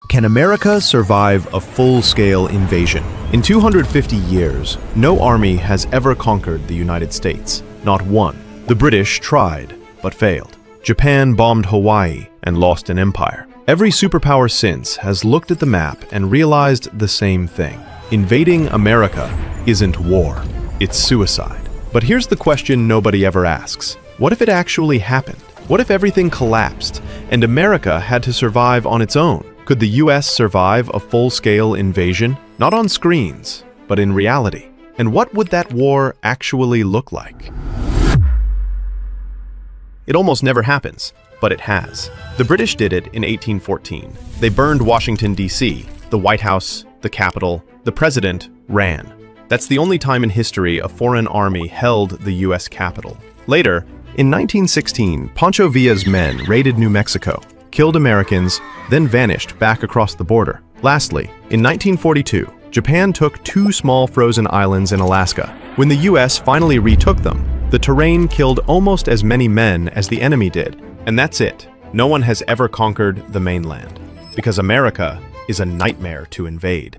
Can America survive a full-scale invasion? In 250 years, no army has ever conquered the United States. Not one. The British tried, but failed. Japan bombed Hawaii and lost an empire. Every superpower since has looked at the map and realized the same thing. Invading America isn't war, it's suicide. But here's the question nobody ever asks. What if it actually happened? What if everything collapsed and America had to survive on its own? Could the US survive a full-scale invasion? Not on screens, but in reality. And what would that war actually look like? It almost never happens, but it has. The British did it in 1814. They burned Washington, D.C., the White House, the Capitol. The president ran. That's the only time in history a foreign army held the US Capitol. Later, in 1916, Pancho Villa's men raided New Mexico, killed Americans, then vanished back across the border. Lastly, in 1942, Japan took 2 small frozen islands in Alaska. When the US finally retook them, the terrain killed almost as many men as the enemy did. And that's it. No one has ever conquered the mainland, because America is a nightmare to invade.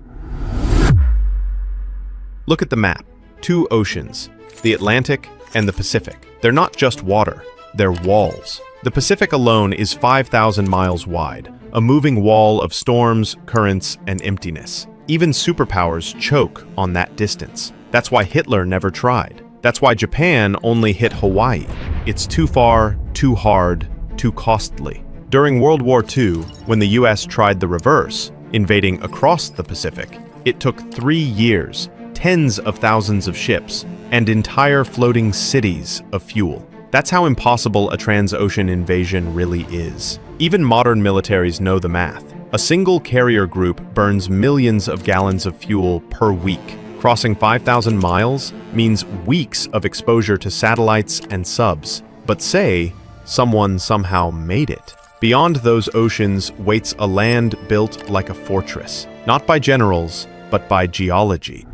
Look at the map. 2 oceans, the Atlantic and the Pacific. They're not just water, they're walls. The Pacific alone is 5,000 miles wide, a moving wall of storms, currents, and emptiness. Even superpowers choke on that distance. That's why Hitler never tried. That's why Japan only hit Hawaii. It's too far, too hard, too costly. During World War II, when the US tried the reverse, invading across the Pacific, it took 3 years, tens of thousands of ships, and entire floating cities of fuel. That's how impossible a trans-ocean invasion really is. Even modern militaries know the math. A single carrier group burns millions of gallons of fuel per week. Crossing 5,000 miles means weeks of exposure to satellites and subs. But say, someone somehow made it. Beyond those oceans waits a land built like a fortress, not by generals, but by geology.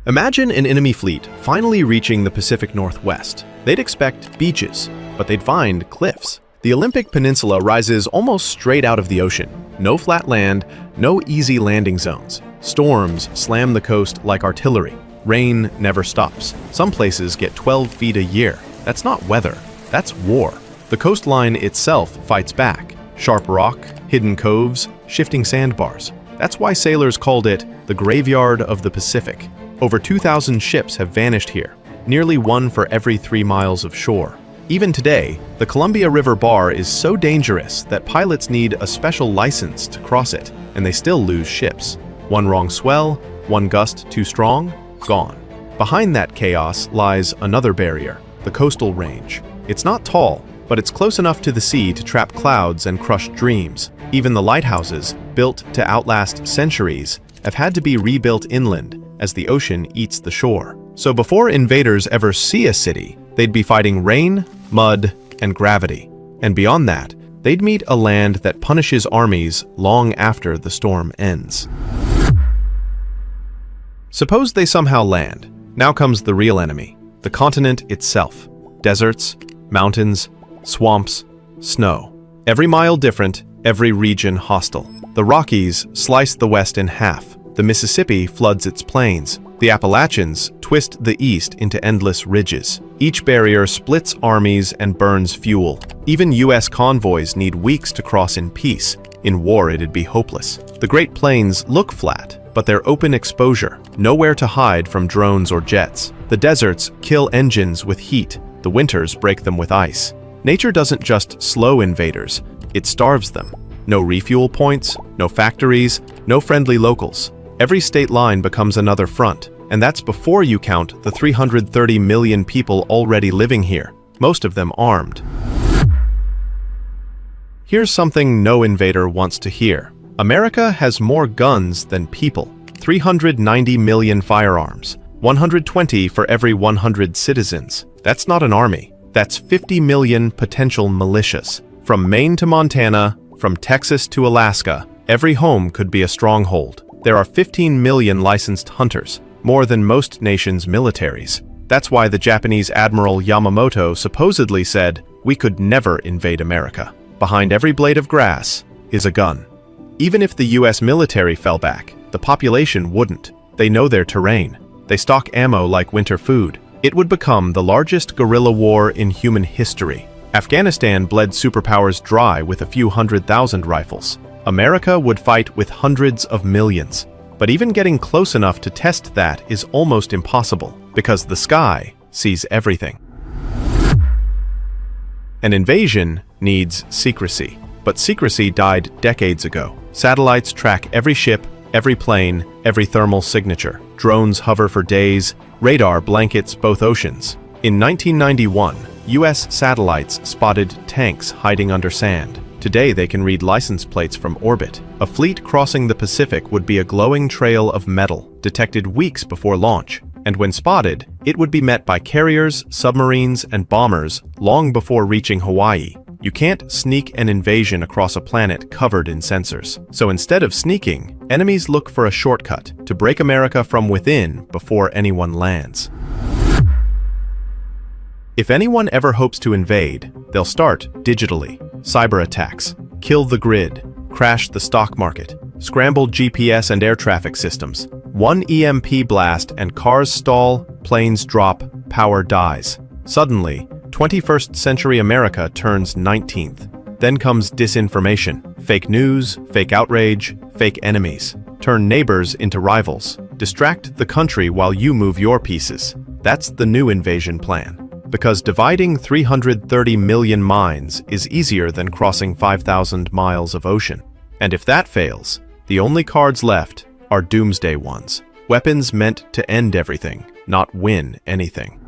Imagine an enemy fleet finally reaching the Pacific Northwest. They'd expect beaches, but they'd find cliffs. The Olympic Peninsula rises almost straight out of the ocean. No flat land, no easy landing zones. Storms slam the coast like artillery. Rain never stops. Some places get 12 feet a year. That's not weather, that's war. The coastline itself fights back. Sharp rock, hidden coves, shifting sandbars. That's why sailors called it the graveyard of the Pacific. Over 2,000 ships have vanished here, nearly 1 for every 3 miles of shore. Even today, the Columbia River Bar is so dangerous that pilots need a special license to cross it, and they still lose ships. One wrong swell, one gust too strong, gone. Behind that chaos lies another barrier, the coastal range. It's not tall, but it's close enough to the sea to trap clouds and crush dreams. Even the lighthouses, built to outlast centuries, have had to be rebuilt inland as the ocean eats the shore. So before invaders ever see a city, they'd be fighting rain, mud, and gravity. And beyond that, they'd meet a land that punishes armies long after the storm ends. Suppose they somehow land. Now comes the real enemy, the continent itself. Deserts, mountains, swamps, snow. Every mile different, every region hostile. The Rockies slice the West in half. The Mississippi floods its plains. The Appalachians twist the east into endless ridges. Each barrier splits armies and burns fuel. Even US convoys need weeks to cross in peace. In war, it'd be hopeless. The Great Plains look flat, but they're open exposure, nowhere to hide from drones or jets. The deserts kill engines with heat. The winters break them with ice. Nature doesn't just slow invaders, it starves them. No refuel points, no factories, no friendly locals. Every state line becomes another front, and that's before you count the 330 million people already living here, most of them armed. Here's something no invader wants to hear. America has more guns than people. 390 million firearms, 120 for every 100 citizens. That's not an army. That's 50 million potential militias. From Maine to Montana, from Texas to Alaska, every home could be a stronghold. There are 15 million licensed hunters, more than most nations' militaries. That's why the Japanese Admiral Yamamoto supposedly said, "We could never invade America." Behind every blade of grass, is a gun. Even if the US military fell back, the population wouldn't. They know their terrain. They stock ammo like winter food. It would become the largest guerrilla war in human history. Afghanistan bled superpowers dry with a few 100,000 rifles. America would fight with hundreds of millions. But even getting close enough to test that is almost impossible, because the sky sees everything. An invasion needs secrecy, but secrecy died decades ago. Satellites track every ship, every plane, every thermal signature. Drones hover for days. Radar blankets both oceans. In 1991, US satellites spotted tanks hiding under sand. Today they can read license plates from orbit. A fleet crossing the Pacific would be a glowing trail of metal, detected weeks before launch. And when spotted, it would be met by carriers, submarines, and bombers long before reaching Hawaii. You can't sneak an invasion across a planet covered in sensors. So instead of sneaking, enemies look for a shortcut to break America from within before anyone lands. If anyone ever hopes to invade, they'll start digitally. Cyber attacks, kill the grid, crash the stock market, scramble GPS and air traffic systems. One EMP blast and cars stall, planes drop, power dies. Suddenly, 21st century America turns 19th. Then comes disinformation, fake news, fake outrage, fake enemies. Turn neighbors into rivals. Distract the country while you move your pieces. That's the new invasion plan. Because dividing 330 million minds is easier than crossing 5,000 miles of ocean. And if that fails, the only cards left are doomsday ones. Weapons meant to end everything, not win anything.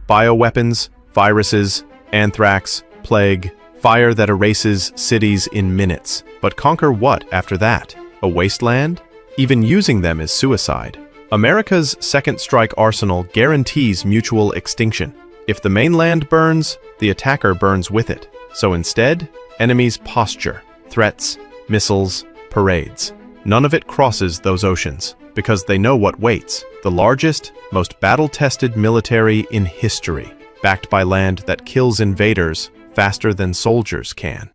Bioweapons, viruses, anthrax, plague, fire that erases cities in minutes. But conquer what after that? A wasteland? Even using them is suicide. America's second strike arsenal guarantees mutual extinction. If the mainland burns, the attacker burns with it. So instead, enemies posture, threats, missiles, parades. None of it crosses those oceans, because they know what waits. The largest, most battle-tested military in history, backed by land that kills invaders faster than soldiers can.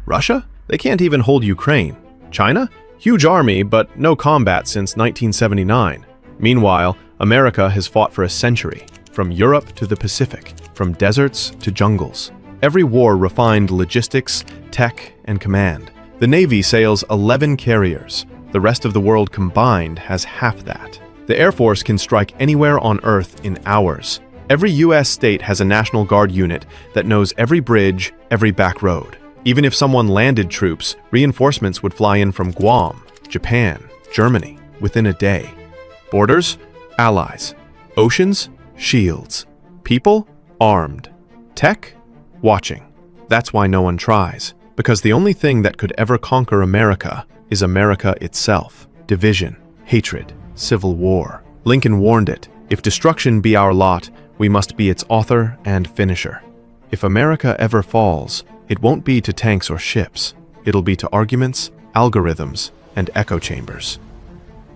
Russia? They can't even hold Ukraine. China? Huge army, but no combat since 1979. Meanwhile, America has fought for a century, from Europe to the Pacific, from deserts to jungles. Every war refined logistics, tech, and command. The Navy sails 11 carriers. The rest of the world combined has half that. The Air Force can strike anywhere on Earth in hours. Every US state has a National Guard unit that knows every bridge, every back road. Even if someone landed troops, reinforcements would fly in from Guam, Japan, Germany, within a day. Borders? Allies. Oceans? Shields. People? Armed. Tech? Watching. That's why no one tries. Because the only thing that could ever conquer America is America itself. Division, hatred, civil war. Lincoln warned it. If destruction be our lot, we must be its author and finisher. If America ever falls, it won't be to tanks or ships. It'll be to arguments, algorithms, and echo chambers.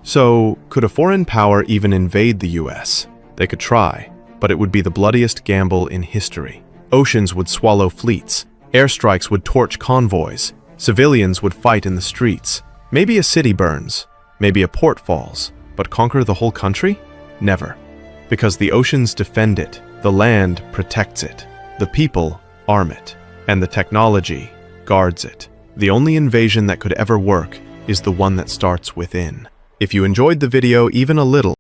So, could a foreign power even invade the US? They could try, but it would be the bloodiest gamble in history. Oceans would swallow fleets. Airstrikes would torch convoys. Civilians would fight in the streets. Maybe a city burns. Maybe a port falls. But conquer the whole country? Never. Because the oceans defend it. The land protects it. The people arm it. And the technology guards it. The only invasion that could ever work is the one that starts within. If you enjoyed the video even a little,